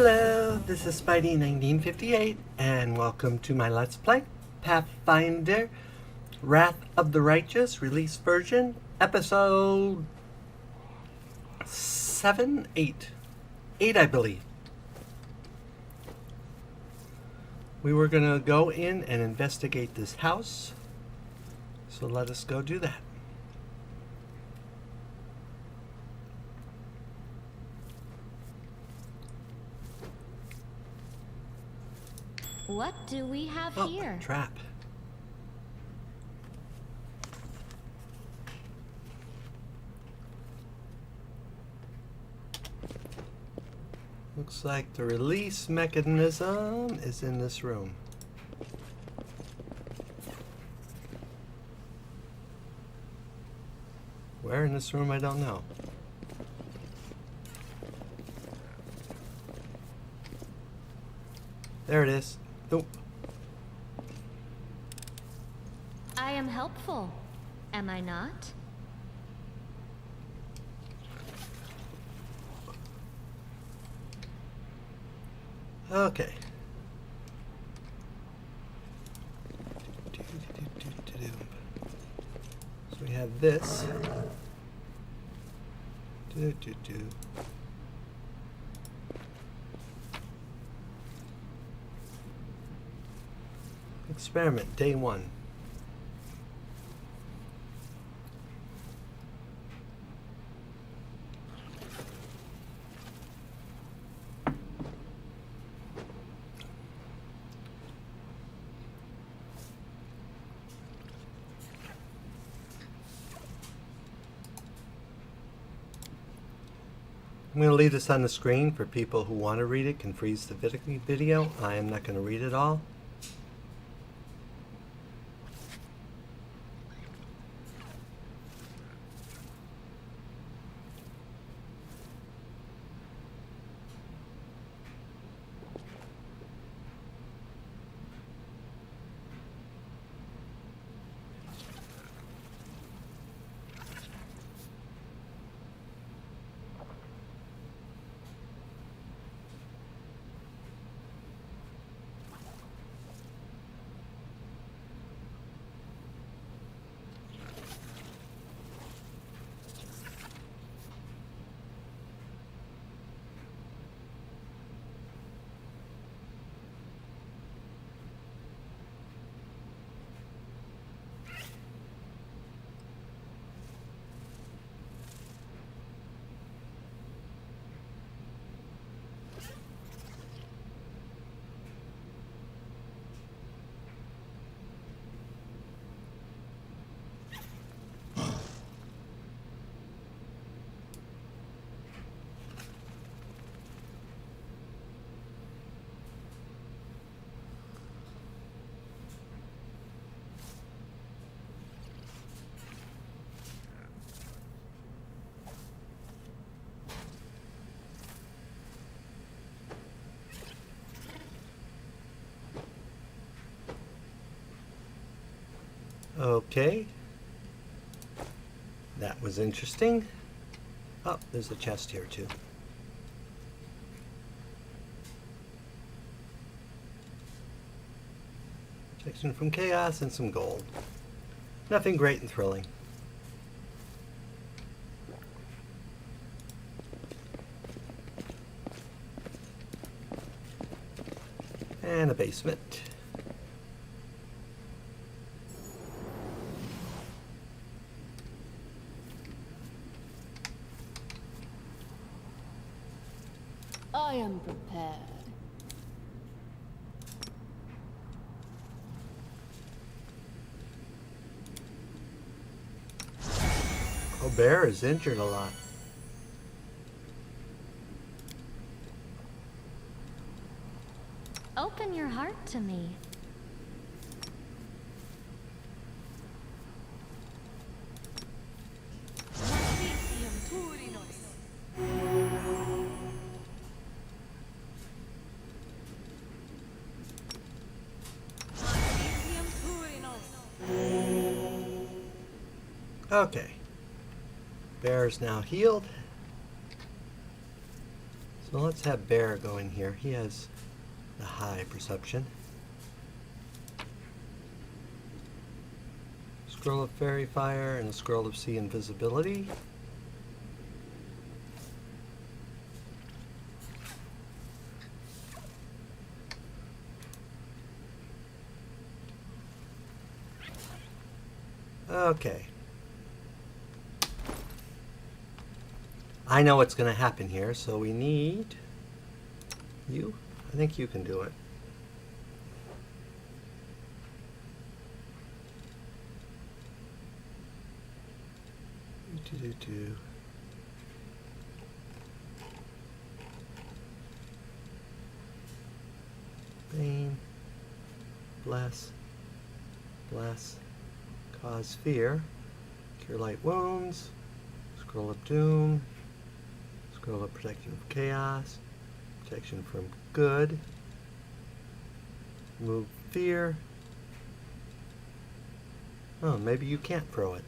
Hello, this is Spidey1958, and welcome to my Let's Play Pathfinder Wrath of the Righteous Release Version, Episode 7, 8. 8, I believe. We were going to go in and investigate this house, so let us go do that. What do we have here? Trap. Looks like the release mechanism is in this room. Where in this room, I don't know. There it is. Oh. I am helpful, am I not? Okay. So we have this. Experiment, day 1. I'm going to leave this on the screen for people who want to read it, can freeze the video. I am not going to read it all. Okay. That was interesting. Oh, there's a chest here too. Protection from chaos and some gold. Nothing great and thrilling. And a basement. I am prepared. Oh, Bear is injured a lot. Open your heart to me. Okay. Bear is now healed. So let's have Bear go in here. He has the high perception. Scroll of Fairy Fire and a Scroll of Sea Invisibility. Okay. I know what's going to happen here, so we need you. I think you can do it. Do. Bane. Bless. Bless. Cause fear. Cure light wounds. Scroll of doom. Scroll of protection from chaos. Protection from good. Remove fear. Oh, maybe you can't throw it.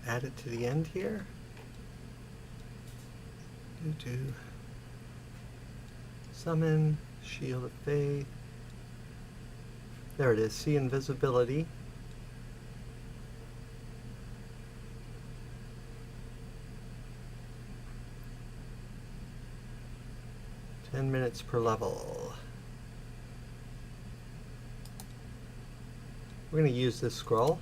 Add it to the end here. Do. Summon, Shield of Faith. There it is, see invisibility. Ten minutes per level. We're going to use this scroll.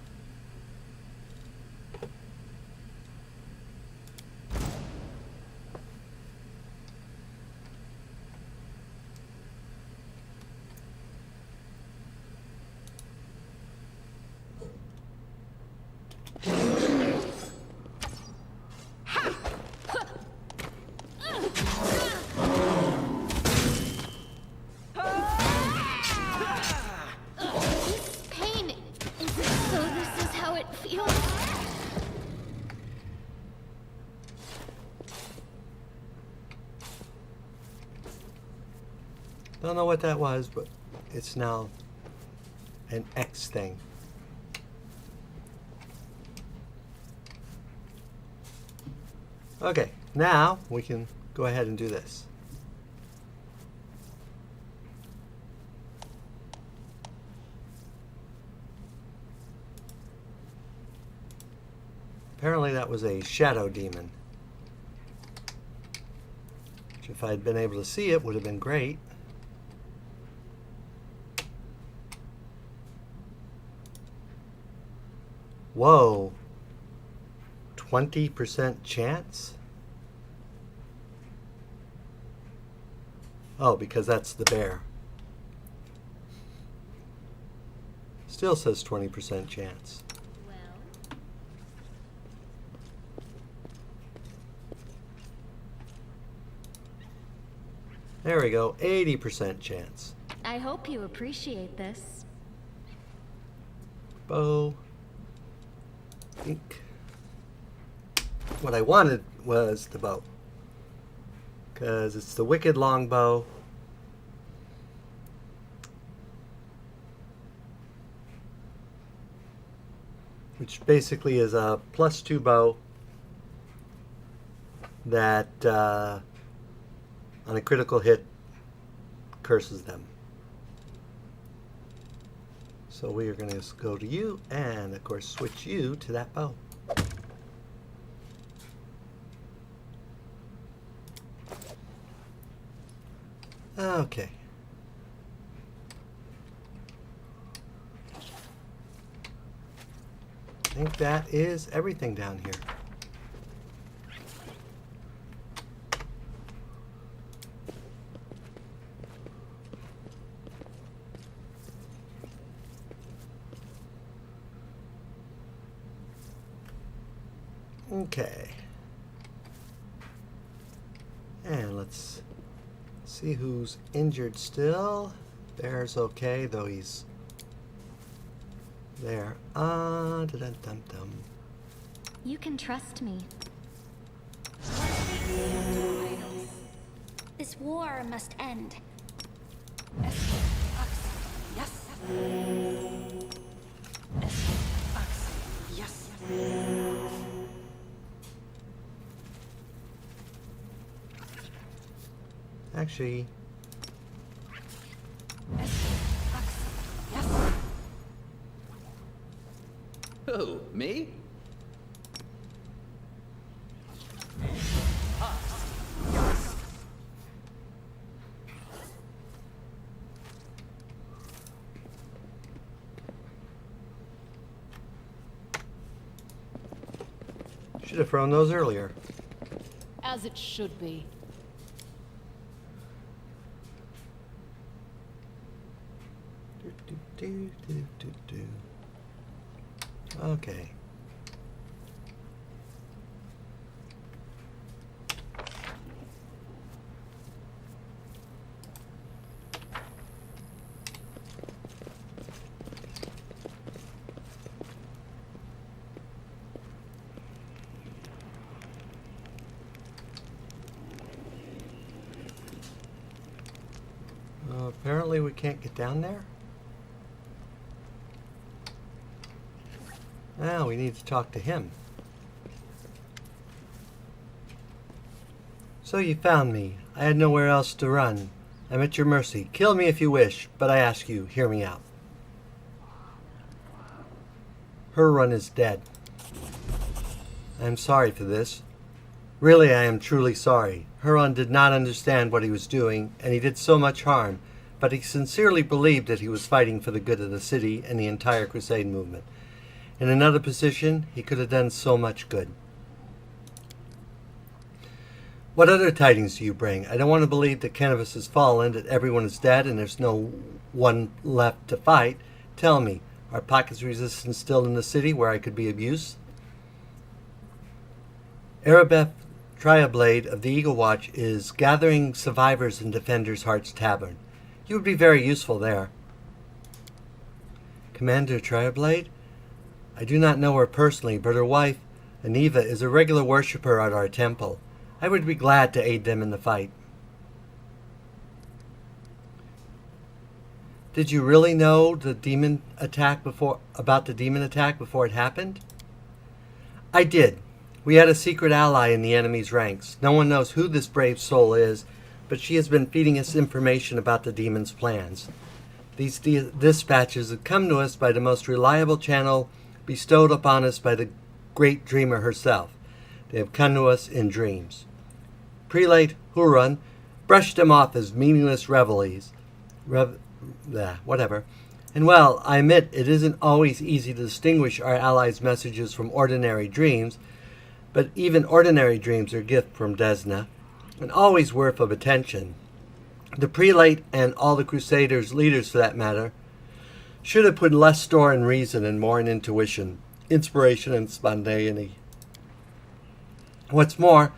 Don't know what that was, but it's now an X thing. Okay, now we can go ahead and do this. Apparently that was a shadow demon. Which if I'd been able to see it would have been great. Whoa. 20% chance? Oh, because that's the bear. Still says 20% chance. There we go, 80% chance. I hope you appreciate this. Bow. I think what I wanted was the bow. Because it's the wicked long bow. Which basically is a +2 bow that on a critical hit curses them. So we are going to go to you and of course switch you to that bow. Okay. I think that is everything down here. Okay. And let's see who's injured still. Bear's okay, though he's there. Dum-dum-dum. You can trust me. This war must end. Actually, Who, me? should have thrown those earlier. As it should be. Okay. Apparently we can't get down there. Now we need to talk to him. So you found me. I had nowhere else to run. I'm at your mercy. Kill me if you wish, but I ask you, hear me out. Hurun is dead. I am sorry for this. Really, I am truly sorry. Hurun did not understand what he was doing, and he did so much harm, but he sincerely believed that he was fighting for the good of the city and the entire Crusade movement. In another position, he could have done so much good. What other tidings do you bring? I don't want to believe that Canvas has fallen, that everyone is dead, and there's no one left to fight. Tell me, are pockets resistance still in the city where I could be of use? Arabeth Triablade of the Eagle Watch is gathering survivors in Defender's Heart's Tavern. You would be very useful there. Commander Triablade? I do not know her personally, but her wife, Aniva, is a regular worshiper at our temple. I would be glad to aid them in the fight. Did you really know about the demon attack before it happened? I did. We had a secret ally in the enemy's ranks. No one knows who this brave soul is, but she has been feeding us information about the demon's plans. These dispatches have come to us by the most reliable channel bestowed upon us by the great dreamer herself. They have come to us in dreams. Prelate Hurun brushed them off as meaningless reveries. Whatever. And well, I admit it isn't always easy to distinguish our allies' messages from ordinary dreams, but even ordinary dreams are a gift from Desna, and always worth of attention. The prelate, and all the Crusaders' leaders for that matter, should have put less store in reason and more in intuition, inspiration, and spontaneity. What's more,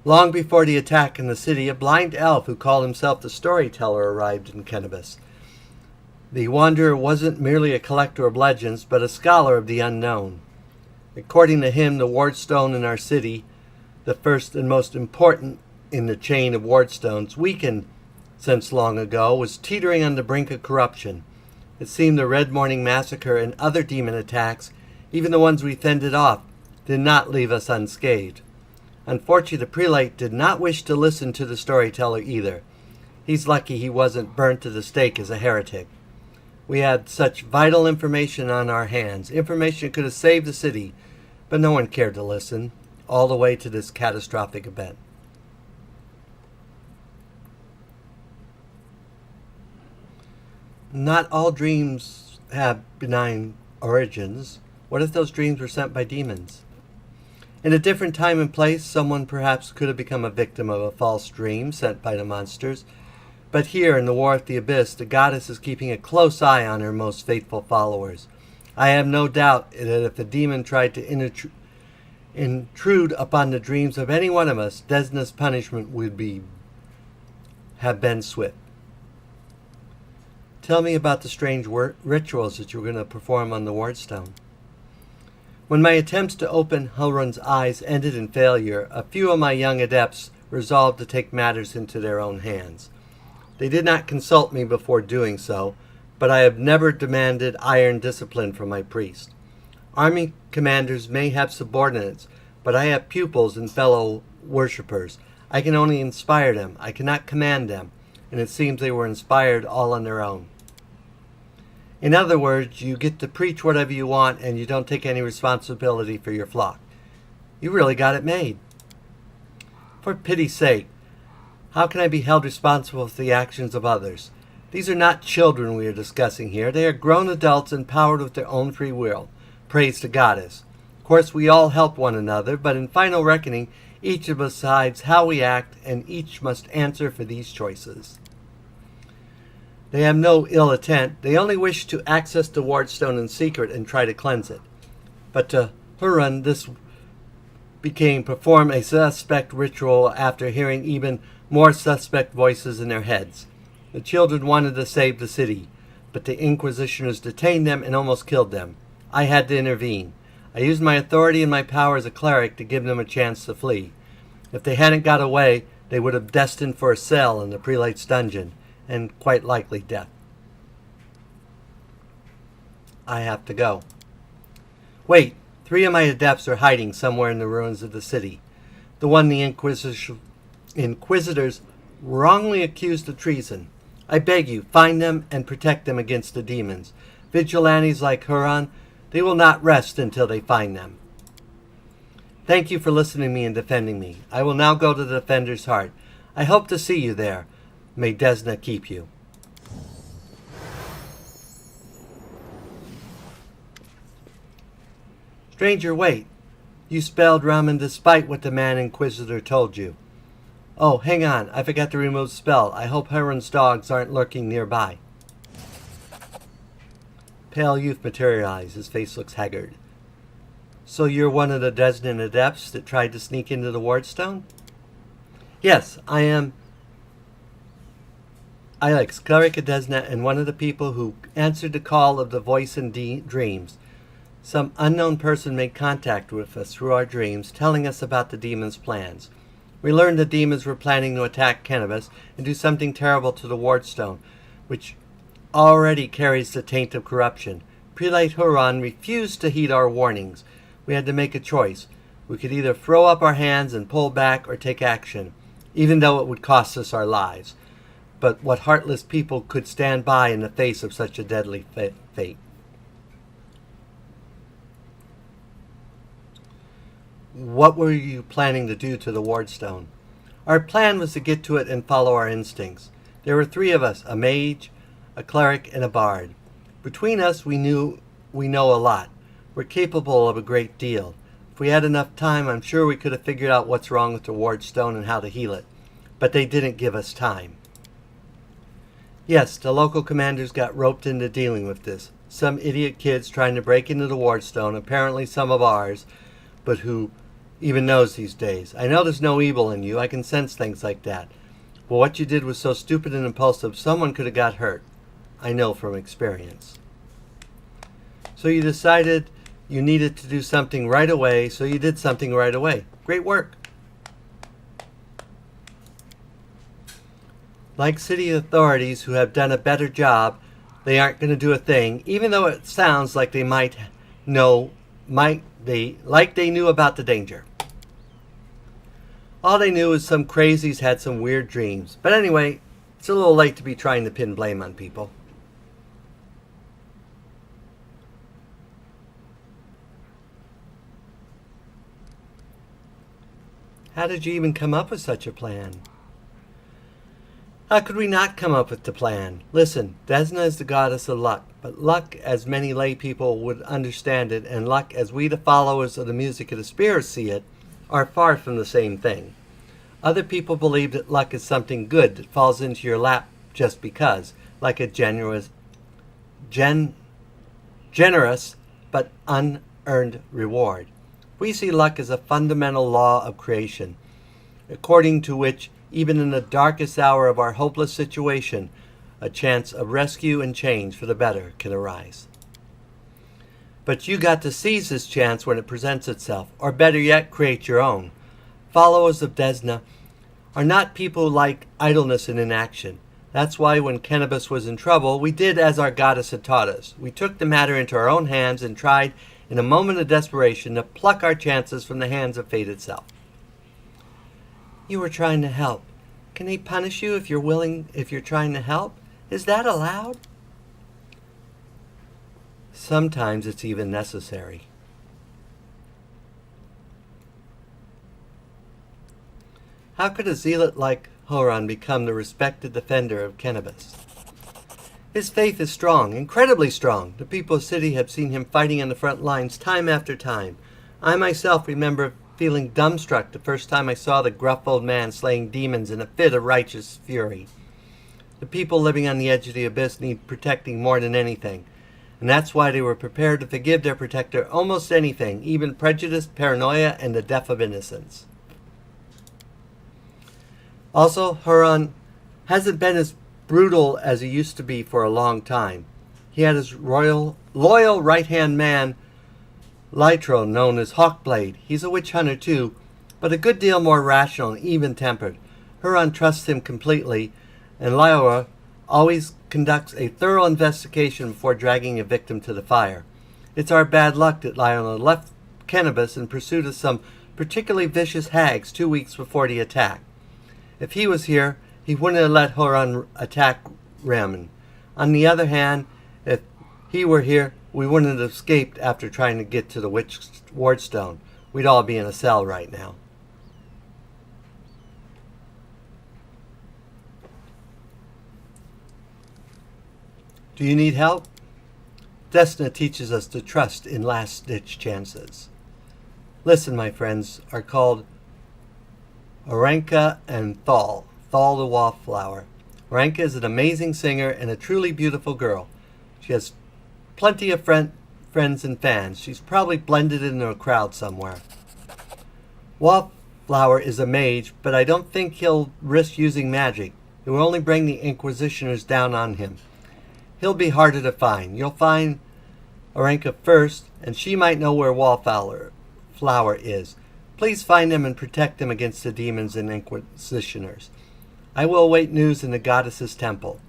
long before the attack in the city, a blind elf who called himself the Storyteller arrived in Kenabus. The wanderer wasn't merely a collector of legends, but a scholar of the unknown. According to him, the wardstone in our city, the first and most important in the chain of wardstones, weakened since long ago, was teetering on the brink of corruption. It seemed the Red Morning Massacre and other demon attacks, even the ones we fended off, did not leave us unscathed. Unfortunately, the prelate did not wish to listen to the storyteller either. He's lucky he wasn't burnt to the stake as a heretic. We had such vital information on our hands, information that could have saved the city, but no one cared to listen, all the way to this catastrophic event. Not all dreams have benign origins. What if those dreams were sent by demons? In a different time and place, someone perhaps could have become a victim of a false dream sent by the monsters. But here, in the War at the Abyss, the goddess is keeping a close eye on her most faithful followers. I have no doubt that if the demon tried to intrude upon the dreams of any one of us, Desna's punishment would have been swift. Tell me about the strange rituals that you were going to perform on the wardstone. When my attempts to open Hurun's eyes ended in failure, a few of my young adepts resolved to take matters into their own hands. They did not consult me before doing so, but I have never demanded iron discipline from my priest. Army commanders may have subordinates, but I have pupils and fellow worshippers. I can only inspire them. I cannot command them, and it seems they were inspired all on their own. In other words, you get to preach whatever you want, and you don't take any responsibility for your flock. You really got it made. For pity's sake, how can I be held responsible for the actions of others? These are not children we are discussing here. They are grown adults empowered with their own free will. Praise to Goddess. Of course, we all help one another, but in final reckoning, each of us decides how we act, and each must answer for these choices. They have no ill intent. They only wish to access the wardstone in secret and try to cleanse it. But to Huron, this perform a suspect ritual after hearing even more suspect voices in their heads. The children wanted to save the city, but the Inquisitioners detained them and almost killed them. I had to intervene. I used my authority and my power as a cleric to give them a chance to flee. If they hadn't got away, they would have destined for a cell in the prelate's dungeon, and quite likely death. I have to go. Wait, 3 of my adepts are hiding somewhere in the ruins of the city. The one the Inquisitors wrongly accused of treason. I beg you, find them and protect them against the demons. Vigilantes like Huron, they will not rest until they find them. Thank you for listening to me and defending me. I will now go to the Defender's Heart. I hope to see you there. May Desna keep you. Stranger, wait. You spelled Raman despite what the man Inquisitor told you. Oh, hang on. I forgot to remove the spell. I hope Huron's dogs aren't lurking nearby. Pale youth materialized. His face looks haggard. So you're one of the Desnan adepts that tried to sneak into the wardstone? Yes, I am Alex, cleric of Desna, and one of the people who answered the call of the voice in dreams. Some unknown person made contact with us through our dreams, telling us about the demons' plans. We learned the demons were planning to attack Cannabis and do something terrible to the wardstone, which already carries the taint of corruption. Prelate Huron refused to heed our warnings. We had to make a choice. We could either throw up our hands and pull back or take action, even though it would cost us our lives. But what heartless people could stand by in the face of such a deadly fate? What were you planning to do to the wardstone? Our plan was to get to it and follow our instincts. There were 3 of us, a mage, a cleric, and a bard. Between us, we know a lot. We're capable of a great deal. If we had enough time, I'm sure we could have figured out what's wrong with the wardstone and how to heal it. But they didn't give us time. Yes, the local commanders got roped into dealing with this. Some idiot kids trying to break into the wardstone, apparently some of ours, but who even knows these days. I know there's no evil in you. I can sense things like that. But what you did was so stupid and impulsive, someone could have got hurt. I know from experience. So you decided you needed to do something right away, so you did something right away. Great work. Like city authorities who have done a better job, they aren't going to do a thing, even though it sounds like they they knew about the danger. All they knew is some crazies had some weird dreams. But anyway, it's a little late to be trying to pin blame on people. How did you even come up with such a plan? How could we not come up with the plan? Listen, Desna is the goddess of luck, but luck, as many lay people would understand it, and luck, as we the followers of the music of the spirits see it, are far from the same thing. Other people believe that luck is something good that falls into your lap just because, like a generous but unearned reward. We see luck as a fundamental law of creation, according to which, even in the darkest hour of our hopeless situation, a chance of rescue and change for the better can arise. But you got to seize this chance when it presents itself, or better yet, create your own. Followers of Desna are not people who like idleness and inaction. That's why when Kenibus was in trouble, we did as our goddess had taught us. We took the matter into our own hands and tried, in a moment of desperation, to pluck our chances from the hands of fate itself. You were trying to help. Can he punish you if you're trying to help? Is that allowed? Sometimes it's even necessary. How could a zealot like Horan become the respected defender of Kenibus? His faith is strong, incredibly strong. The people of the city have seen him fighting in the front lines time after time. I myself remember feeling dumbstruck the first time I saw the gruff old man slaying demons in a fit of righteous fury. The people living on the edge of the abyss need protecting more than anything, and that's why they were prepared to forgive their protector almost anything, even prejudice, paranoia, and the death of innocence. Also, Huron hasn't been as brutal as he used to be for a long time. He had his loyal right-hand man, Lytro, known as Hawkblade. He's a witch hunter too, but a good deal more rational and even-tempered. Huron trusts him completely, and Lyra always conducts a thorough investigation before dragging a victim to the fire. It's our bad luck that Lyra left Kenibus in pursuit of some particularly vicious hags 2 weeks before the attack. If he was here, he wouldn't have let Horan attack Raman. On the other hand, if he were here, we wouldn't have escaped after trying to get to the Witch Wardstone. We'd all be in a cell right now. Do you need help? Desna teaches us to trust in last-ditch chances. Listen, my friends, are called Orenka and Thal the Wallflower. Orenka is an amazing singer and a truly beautiful girl. She has plenty of friends and fans. She's probably blended into a crowd somewhere. Wallflower is a mage, but I don't think he'll risk using magic. It will only bring the Inquisitioners down on him. He'll be harder to find. You'll find Orenka first, and she might know where Wallflower is. Please find him and protect him against the demons and Inquisitioners. I will await news in the goddess's temple.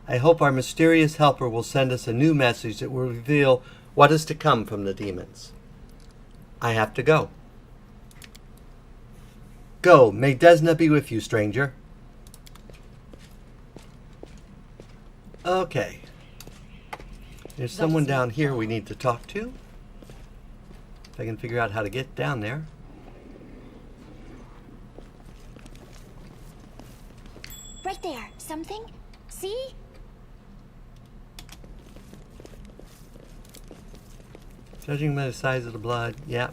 I hope our mysterious helper will send us a new message that will reveal what is to come from the demons. I have to go. Go. May Desna be with you, stranger. Okay. There's someone down here we need to talk to. If I can figure out how to get down there. Right there. Something? See? Judging by the size of the blood, yep.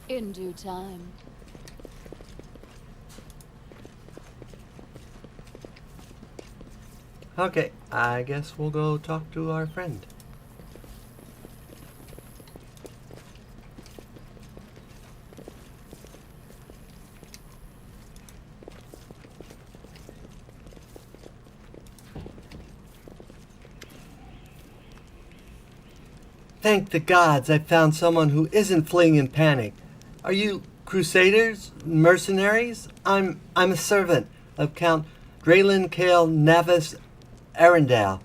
In due time. Okay, I guess we'll go talk to our friend. Thank the gods I found someone who isn't fleeing in panic. Are you crusaders? Mercenaries? I'm a servant of Count Draylen Kale Navis Arendelle.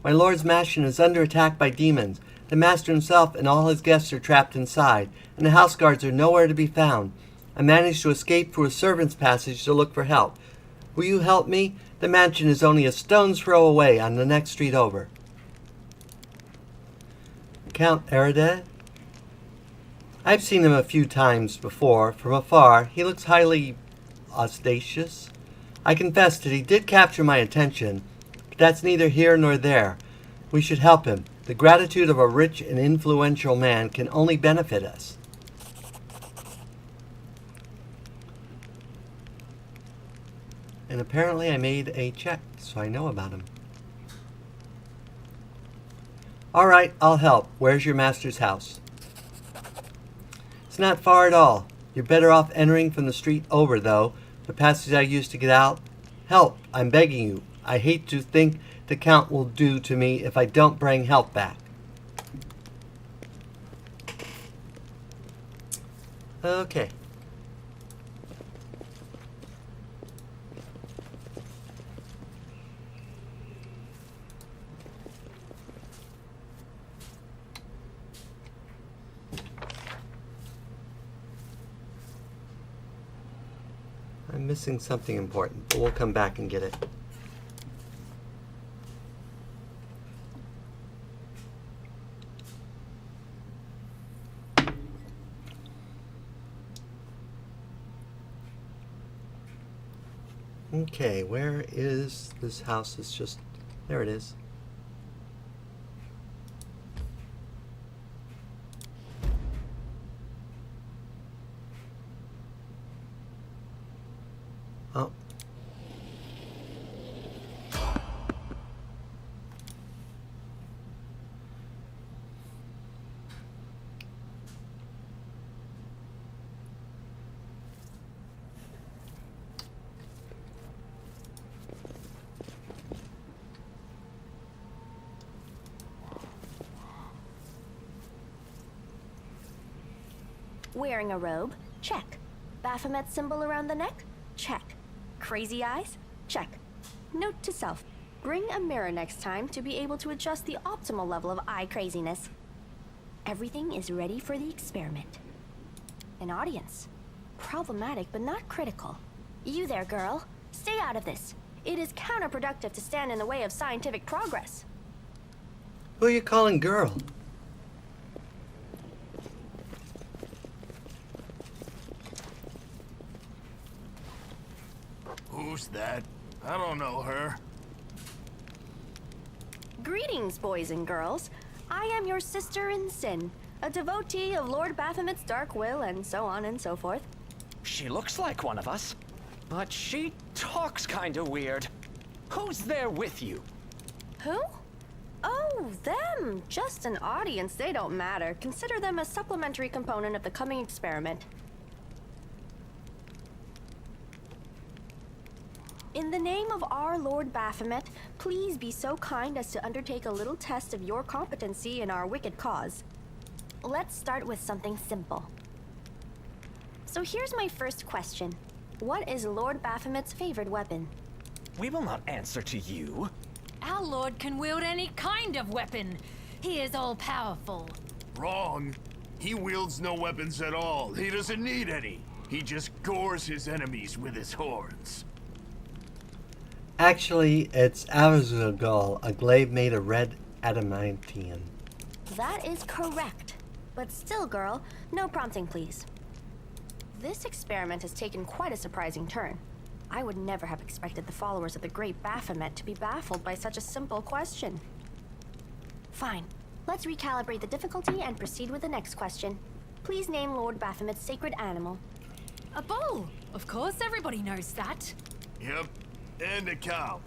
My lord's mansion is under attack by demons. The master himself and all his guests are trapped inside, and the house guards are nowhere to be found. I managed to escape through a servant's passage to look for help. Will you help me? The mansion is only a stone's throw away on the next street over. Count Arendelle? I've seen him a few times before. From afar, he looks highly audacious. I confess that he did capture my attention, but that's neither here nor there. We should help him. The gratitude of a rich and influential man can only benefit us. And apparently I made a check, so I know about him. Alright, I'll help. Where's your master's house? It's not far at all. You're better off entering from the street over, though. The passage I used to get out. Help, I'm begging you. I hate to think the Count will do to me if I don't bring help back. Okay. I'm missing something important, but we'll come back and get it. Okay, where is this house? It's just... there it is. Oh. Wearing a robe? Check. Baphomet symbol around the neck? Check. Crazy eyes? Check. Note to self. Bring a mirror next time to be able to adjust the optimal level of eye craziness. Everything is ready for the experiment. An audience. Problematic but not critical. You there, girl. Stay out of this. It is counterproductive to stand in the way of scientific progress. Who are you calling girl? Who's that? I don't know her. Greetings, boys and girls. I am your sister in sin, a devotee of Lord Baphomet's dark will, and so on and so forth. She looks like one of us, but she talks kinda weird. Who's there with you? Who? Oh, them. Just an audience. They don't matter. Consider them a supplementary component of the coming experiment. In the name of our Lord Baphomet, please be so kind as to undertake a little test of your competency in our wicked cause. Let's start with something simple. So here's my first question. What is Lord Baphomet's favorite weapon? We will not answer to you. Our lord can wield any kind of weapon. He is all-powerful. Wrong. He wields no weapons at all. He doesn't need any. He just gores his enemies with his horns. Actually, it's Avazurgal, a glaive made of red adamantium. That is correct. But still, girl, no prompting, please. This experiment has taken quite a surprising turn. I would never have expected the followers of the great Baphomet to be baffled by such a simple question. Fine. Let's recalibrate the difficulty and proceed with the next question. Please name Lord Baphomet's sacred animal. A bull! Of course, everybody knows that. Yep. And a cow.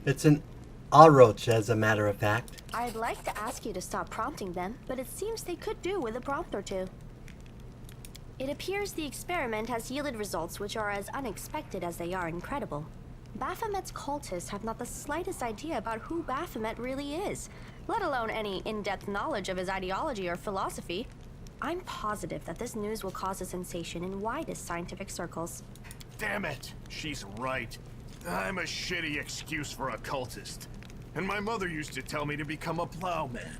It's an Oroch, as a matter of fact. I'd like to ask you to stop prompting them, but it seems they could do with a prompt or two. It appears the experiment has yielded results which are as unexpected as they are incredible. Baphomet's cultists have not the slightest idea about who Baphomet really is, let alone any in-depth knowledge of his ideology or philosophy. I'm positive that this news will cause a sensation in widest scientific circles. Damn it. She's right. I'm a shitty excuse for a cultist. And my mother used to tell me to become a plowman.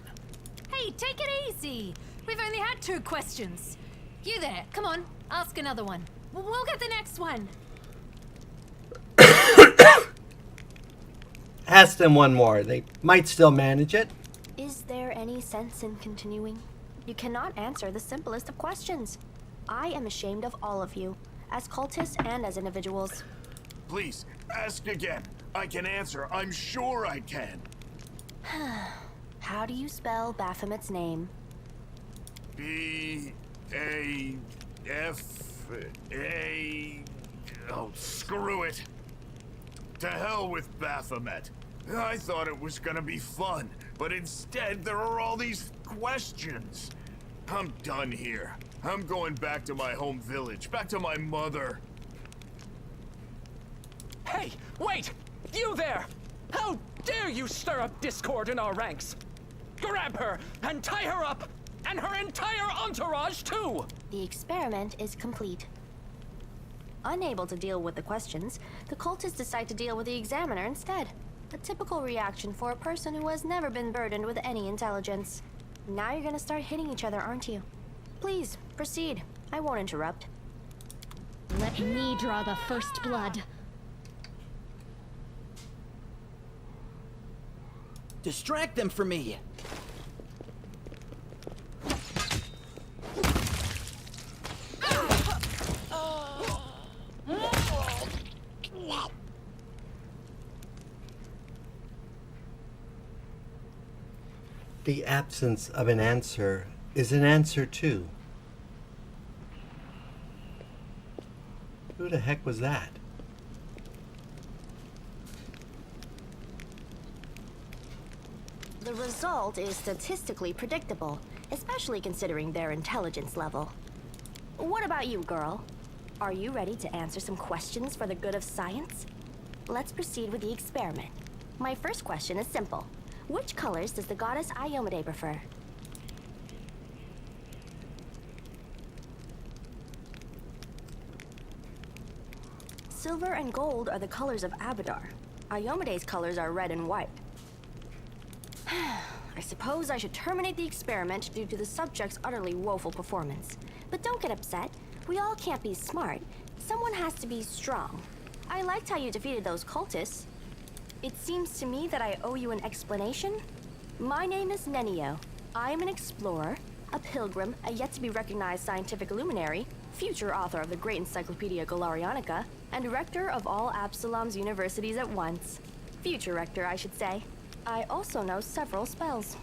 Hey, take it easy. We've only had 2 questions. You there, come on, ask another one. We'll get the next one. Ask them one more. They might still manage it. Is there any sense in continuing? You cannot answer the simplest of questions. I am ashamed of all of you, as cultists and as individuals. Please, ask again. I can answer. I'm sure I can. How do you spell Baphomet's name? B-A-F... Oh, screw it. To hell with Baphomet. I thought it was gonna be fun, but instead there are all these questions. I'm done here. I'm going back to my home village, back to my mother. Hey, wait! You there! How dare you stir up discord in our ranks? Grab her and tie her up! And her entire entourage, too! The experiment is complete. Unable to deal with the questions, the cultists decide to deal with the examiner instead. A typical reaction for a person who has never been burdened with any intelligence. Now you're gonna start hitting each other, aren't you? Please, proceed. I won't interrupt. Let me draw the first blood. Distract them for me. The absence of an answer is an answer too. Who the heck was that? The result is statistically predictable, especially considering their intelligence level. What about you, girl? Are you ready to answer some questions for the good of science? Let's proceed with the experiment. My first question is simple. Which colors does the goddess Iomade prefer? Silver and gold are the colors of Abadar. Iomade's colors are red and white. I suppose I should terminate the experiment due to the subject's utterly woeful performance. But don't get upset. We all can't be smart. Someone has to be strong. I liked how you defeated those cultists. It seems to me that I owe you an explanation. My name is Nenio. I am an explorer, a pilgrim, a yet-to-be-recognized scientific luminary, future author of the great Encyclopedia Galarianica, and rector of all Absalom's universities at once. Future rector, I should say. I also know several spells.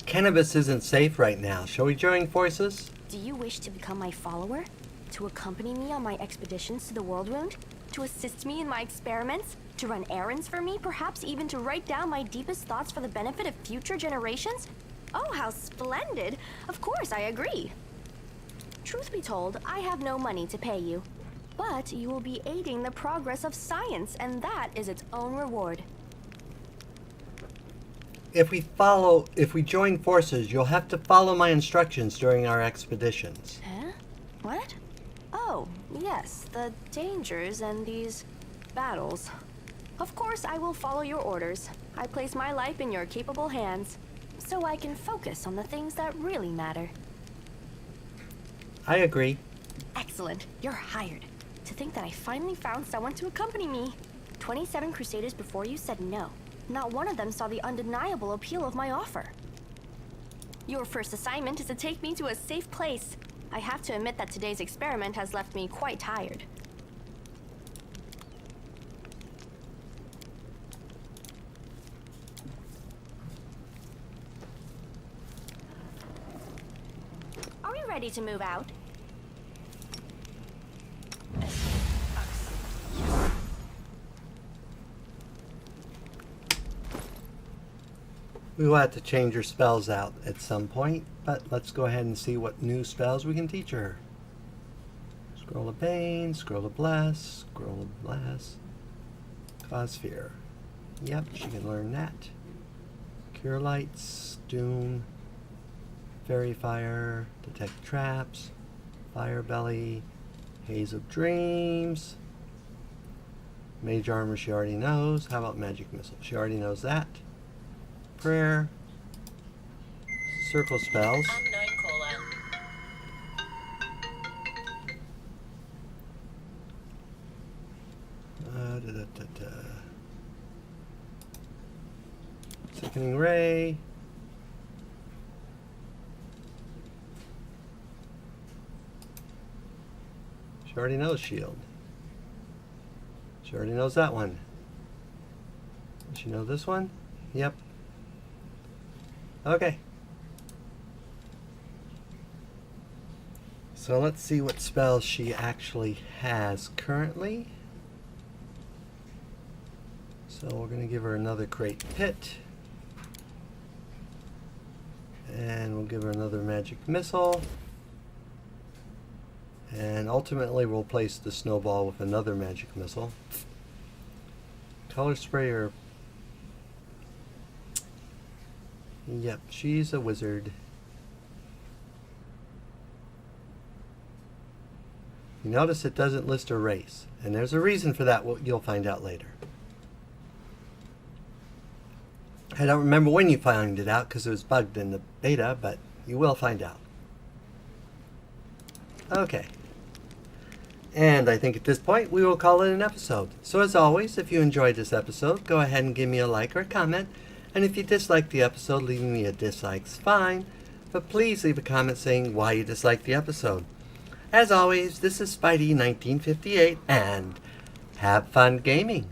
Cannabis isn't safe right now. Shall we join forces? Do you wish to become my follower? To accompany me on my expeditions to the World Wound? To assist me in my experiments? To run errands for me? Perhaps even to write down my deepest thoughts for the benefit of future generations? Oh, how splendid! Of course, I agree. Truth be told, I have no money to pay you. But you will be aiding the progress of science, and that is its own reward. If we join forces, you'll have to follow my instructions during our expeditions. Huh? What? Oh, yes, the dangers and these battles. Of course, I will follow your orders. I place my life in your capable hands, so I can focus on the things that really matter. I agree. Excellent. You're hired. To think that I finally found someone to accompany me. 27 Crusaders before you said no. Not one of them saw the undeniable appeal of my offer. Your first assignment is to take me to a safe place. I have to admit that today's experiment has left me quite tired. Are we ready to move out? We will have to change her spells out at some point, but let's go ahead and see what new spells we can teach her. Scroll of Bane, Scroll of Bless, Scroll of Bless, Cause Fear. Yep, she can learn that. Cure Lights, Doom, Fairy Fire, Detect Traps, Fire Belly, Haze of Dreams, Mage Armor she already knows. How about Magic Missile? She already knows that. Prayer, Circle Spells, Unknown caller. Sickening Ray, she already knows Shield. She already knows that one. Does she know this one? Yep. Okay. So let's see what spells she actually has currently. So we're going to give her another Great Pit. And we'll give her another Magic Missile. And ultimately we'll place the Snowball with another Magic Missile. Color Sprayer. Yep, she's a wizard. You notice it doesn't list her race, and there's a reason for that you'll find out later. I don't remember when you find it out because it was bugged in the beta, but you will find out. Okay. And I think at this point we will call it an episode. So as always, if you enjoyed this episode, go ahead and give me a like or a comment. And if you dislike the episode, leaving me a dislike's fine. But please leave a comment saying why you disliked the episode. As always, this is Spidey 1958, and have fun gaming.